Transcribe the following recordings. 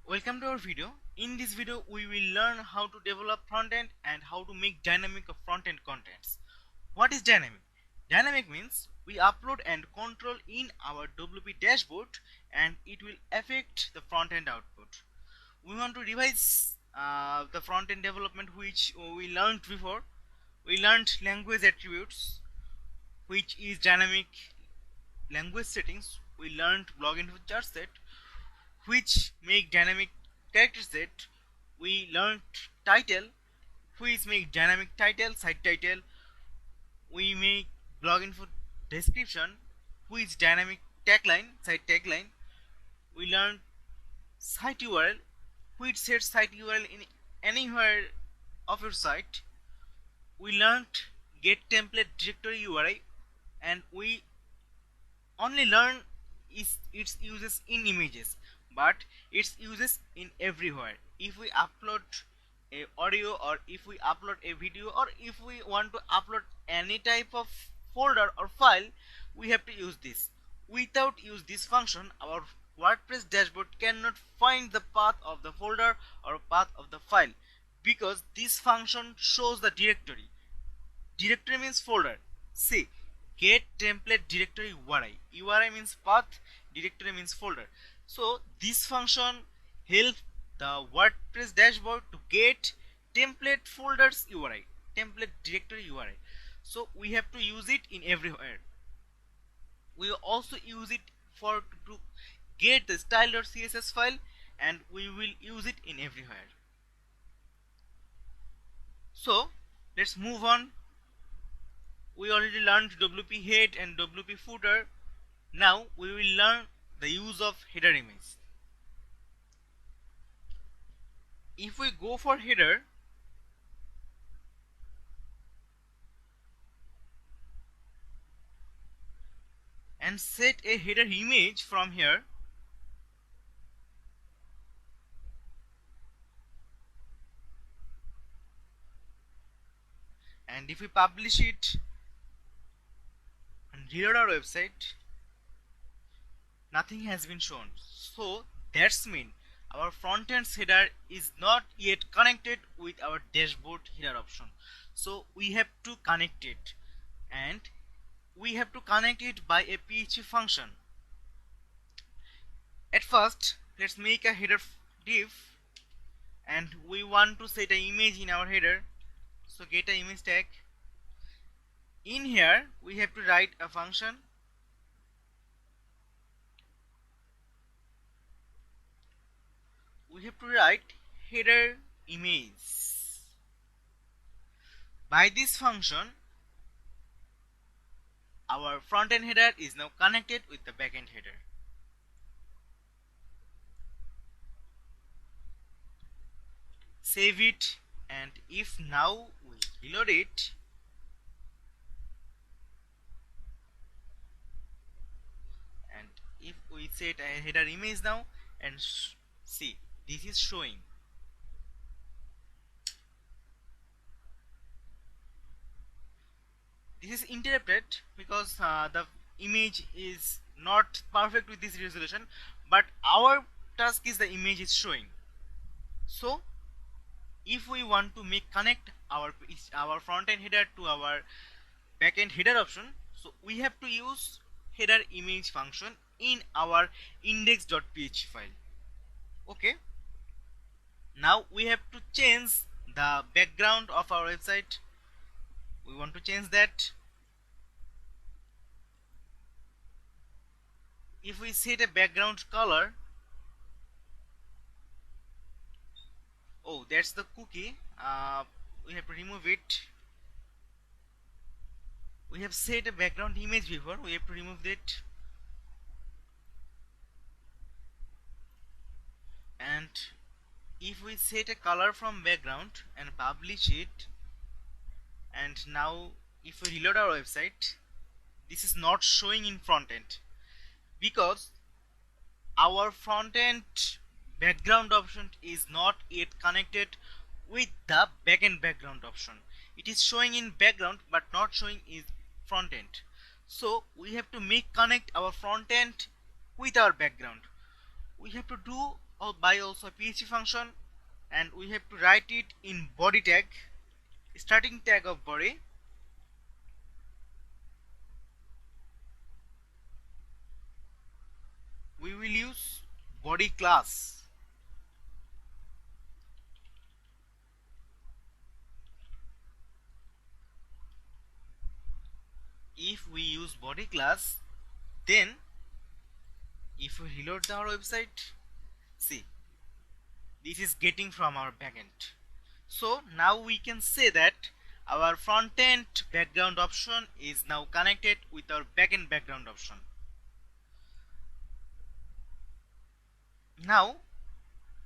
Welcome to our video. In this video, we will learn how to develop frontend and how to make dynamic of frontend contents. What is dynamic? Dynamic means we upload and control in our WP dashboard and it will affect the frontend output. We want to revise the frontend development which we learned before. We learned language attributes, which is dynamic language settings. We learned bloginfo charset, which make dynamic character set. We learned title, which make dynamic title, site title. We make blog info description, which dynamic tagline, site tagline. We learned site URL, which sets site URL in anywhere of your site. We learned get template directory URI, and we only learn its uses in images, but its uses in everywhere. If we upload a audio, or if we upload a video, or if we want to upload any type of folder or file, we have to use this. Without use this function, our WordPress dashboard cannot find the path of the folder or path of the file, because this function shows the directory. Directory means folder. See, get template directory URI. URI means path, directory means folder. So this function helps the WordPress dashboard to get template folders URI, template directory URI. So we have to use it in everywhere. We also use it to get the style.css file, and we will use it in everywhere. So let's move on. We already learned WP head and WP footer. Now we will learn the use of header image. If we go for header, and set a header image from here, and if we publish it and reload our website, nothing has been shown. So that's mean our frontend header is not yet connected with our dashboard header option. So we have to connect it, and we have to connect it by a PHP function. At first, let's make a header div, and we want to set an image in our header. So get an image tag. In here we have to write a function. We have to write header image. By this function, our front-end header is now connected with the back-end header. Save it, and if now we reload it, and if we set a header image now, and see, this is showing. This is interrupted because the image is not perfect with this resolution, but our task is the image is showing. So if we want to make connect our front end header to our back end header option, so we have to use header image function in our index.php file. Okay, now we have to change the background of our website. We want to change that. If we set a background color, oh, that's the cookie, we have to remove it. We have set a background image before, we have to remove that. And if we set a color from background and publish it, and now if we reload our website, this is not showing in front end because our front end background option is not yet connected with the backend background option. It is showing in background but not showing in front end. So we have to make connect our front end with our background. We have to do by also a PHP function, and we have to write it in body tag, starting tag of body. We will use body class. If we use body class, then if we reload our website, see, this is getting from our backend. So now we can say that our front end background option is now connected with our backend background option. Now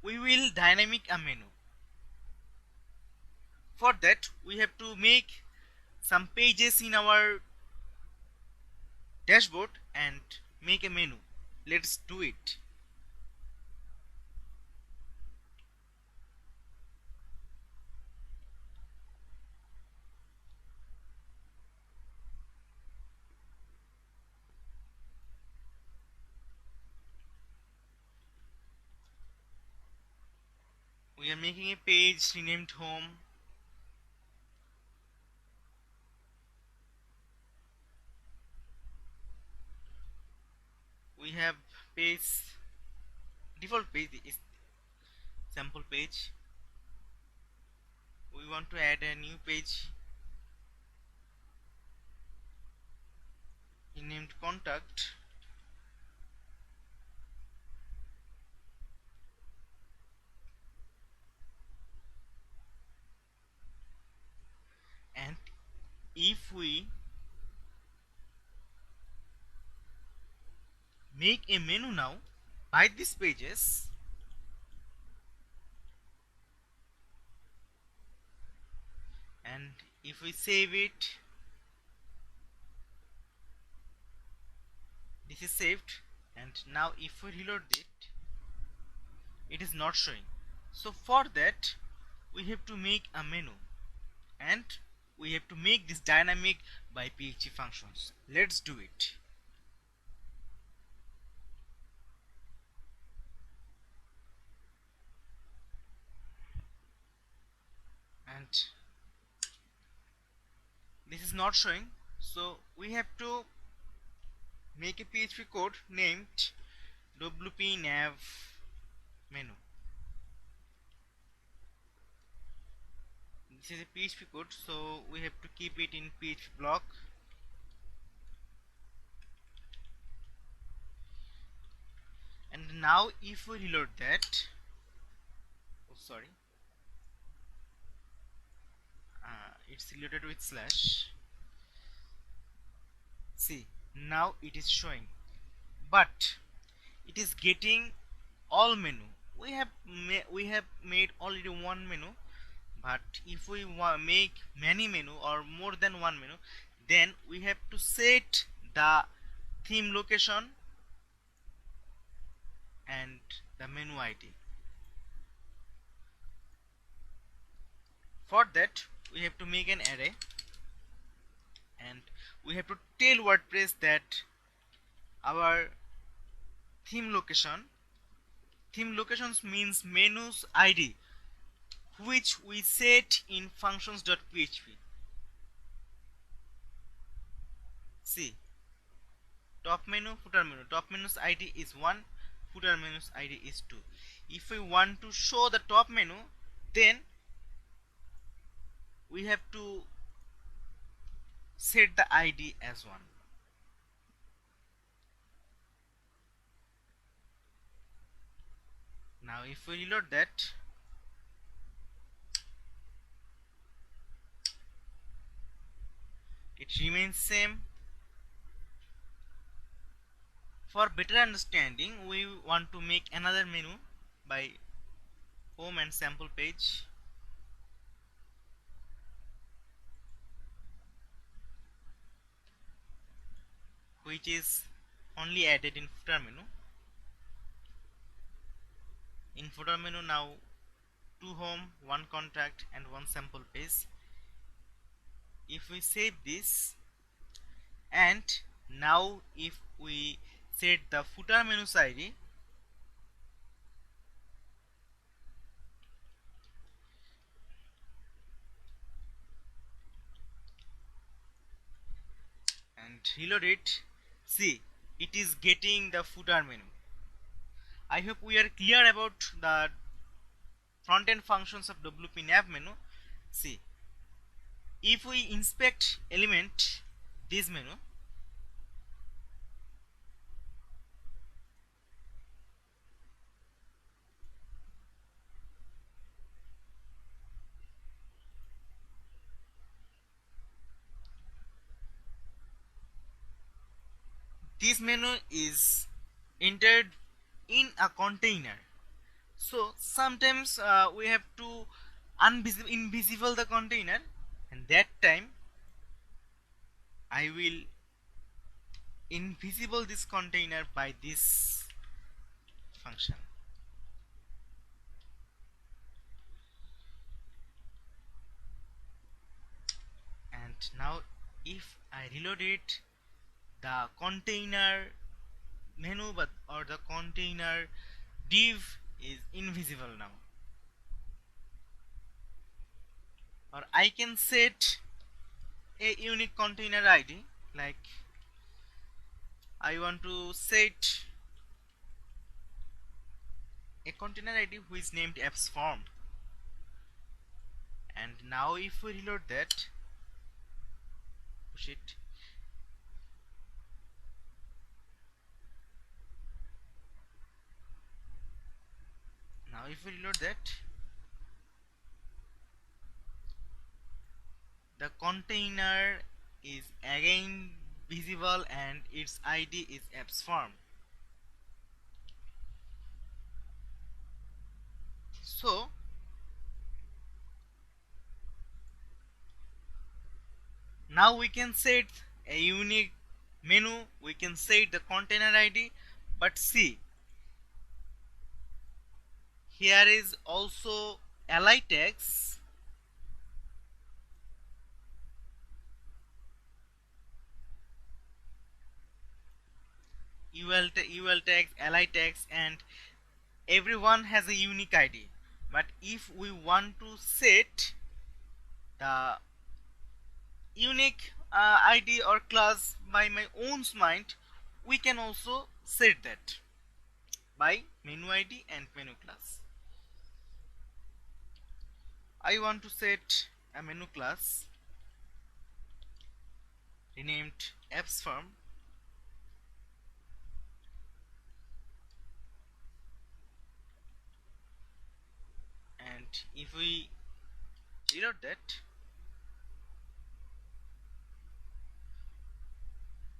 we will dynamic a menu. For that we have to make some pages in our dashboard and make a menu. Let's do it. We are making a page renamed home. We have page, default page is sample page. We want to add a new page renamed contact. And if we make a menu now by these pages, and if we save it, this is saved, and now if we reload it, it is not showing. So for that we have to make a menu, and we have to make this dynamic by PHP functions. Let's do it. And this is not showing, so we have to make a PHP code named wp nav menu. This is a PHP code, so we have to keep it in PHP block. And now if we reload that, oh sorry, it's reloaded with slash. See, now it is showing, but it is getting all menu. We have made already one menu, but if we make many menu or more than one menu, then we have to set the theme location and the menu ID. For that we have to make an array, and we have to tell WordPress that our theme locations means menus ID, which we set in functions.php. See, top menu, footer menu. Top menu's ID is 1, footer menu's ID is 2. If we want to show the top menu, then we have to set the ID as 1. Now if we reload that, it remains same. For better understanding, we want to make another menu by home and sample page, which is only added in footer menu. In footer menu now 2 home, 1 contact and 1 sample page. If we save this, and now if we set the footer menu's ID, reload it, see, it is getting the footer menu. I hope we are clear about the front-end functions of WP nav menu. See, if we inspect element this menu, this menu is entered in a container. So sometimes we have to invisible the container, and that time I will invisible this container by this function. And now if I reload it, the container menu or the container div is invisible now. Or I can set a unique container ID, like I want to set a container ID which is named apps form. And now if we reload that, push it, now if we reload that, the container is again visible and its ID is apps form. So now we can set a unique menu, we can set the container ID, but see, here is also li tags, ul tags, li tags, and everyone has a unique ID. But if we want to set the unique ID or class by my own mind, we can also set that by menu ID and menu class. I want to set a menu class renamed apps form, and if we reload that,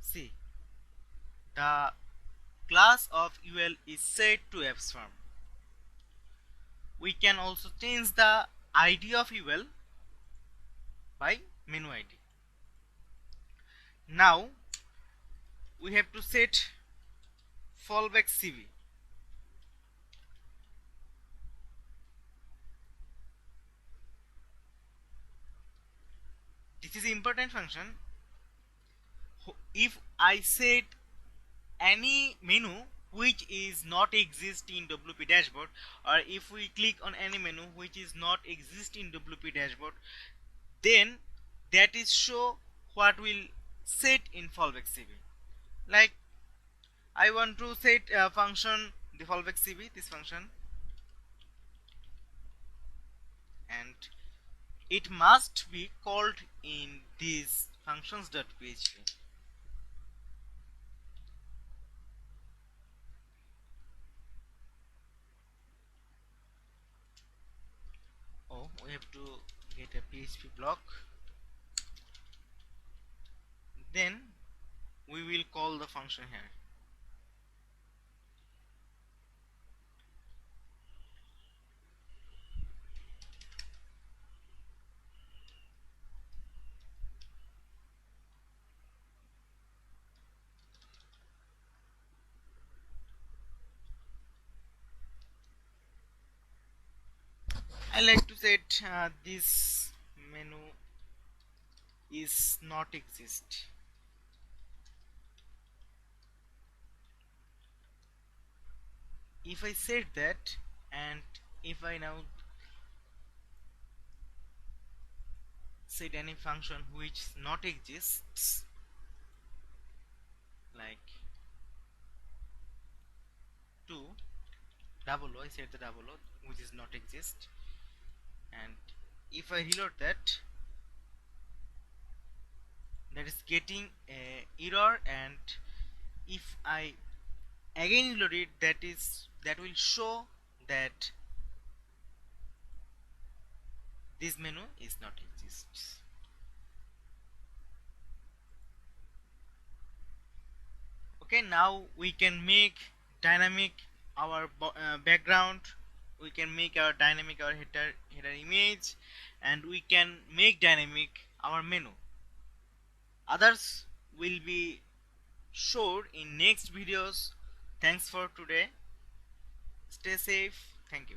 see, the class of ul is set to apps form. We can also change the ID of ul by menu ID. Now we have to set fallback CV. This is important function. If I set any menu which is not exist in WP dashboard, or if we click on any menu which is not exist in WP dashboard, then that is show what will set in fallback CV. Like I want to set a function the fallback CV, this function, and it must be called in this functions.php. Oh, we have to get a PHP block, then we will call the function here. I like to set this menu is not exist. If I set that, and if I now set any function which not exists, double o, I set the double o, which is not exist. And if I reload that, that is getting a error. And if I again reload it, that will show that this menu is not exists. Okay, now we can make dynamic our background. We can make our dynamic our header image, and we can make dynamic our menu. Others will be showed in next videos. Thanks for today. Stay safe. Thank you.